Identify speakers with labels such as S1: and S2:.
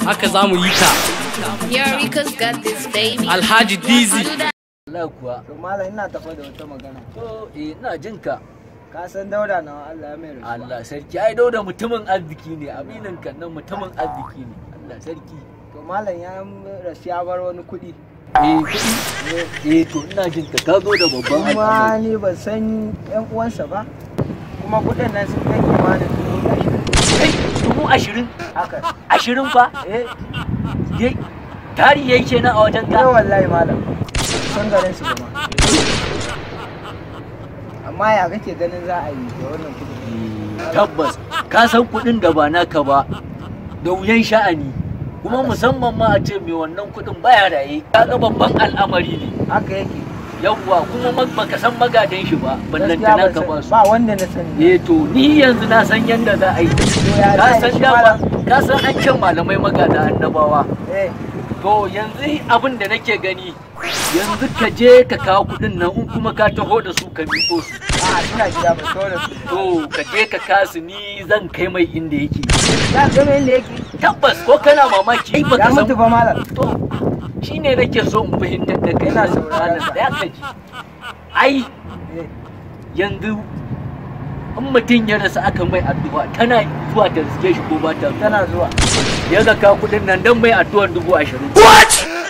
S1: haka za mu yi ta.
S2: Eureka's got this baby.
S1: Alhaji Dizi.
S3: Allah kuwa.
S4: To malam ina tafa da wata magana.
S3: To ina jin ka.
S4: Ka san Dauda na Allah ya mai rasuwa.
S3: Allah sarki ai Dauda mutumin arziki ne, aminin kan nan mutumin arziki ne. Allah sarki.
S4: To malam ya rasu ya bar wani kuɗi.
S3: Kuɗi? To ina jin ka zo da babban al'amari.
S4: Kuma ni ban san ƴan uwansa ba. Kuma kuɗin nan sun kai kimanin
S3: 20,000.
S4: haka.
S3: 20 fa? Tari yayi kenan a wajen ka.
S4: Wallahi malam. San garin su gama. Amma ya kake ganin za a yi da wannan kuɗi?
S3: Tabbas ka san kuɗin da ba naka ba da wuyan sha'ani, kuma musamman ma a ce mai wannan kuɗin baya raye, kaga babban al'amari ne.
S4: Haka yake.
S3: Yawwa kuma baka san magadan shi ba, ballantana ka ba su.
S4: Ba wanda na sani.
S3: To ni yanzu na san yanda za a yi. Ka san an ce malamai magada annabawa. To yanzu abin da nake gani, yanzu ka je ka kawo kuɗin nan, in kuma ka taho da su ka miƙo su.
S4: Ina gida ba so da su.
S3: To ka je ka kasu, ni zan kai mai inda yake.
S4: Ya ga mai inda yake.
S3: Tabbas ko kana mamaki ai baka san.
S4: Ya mutu ba malam.
S3: To shine nake so in fahimtar da kai.
S4: Ina sauraron
S3: da ka ji. Ai yanzu in mutum ya rasa aka mai addu'a, tana zuwa ta riske shi ko ba ta?
S4: Tana zuwa.
S3: Ya ga ka kuɗin nan dan mai addu'ar 20,000.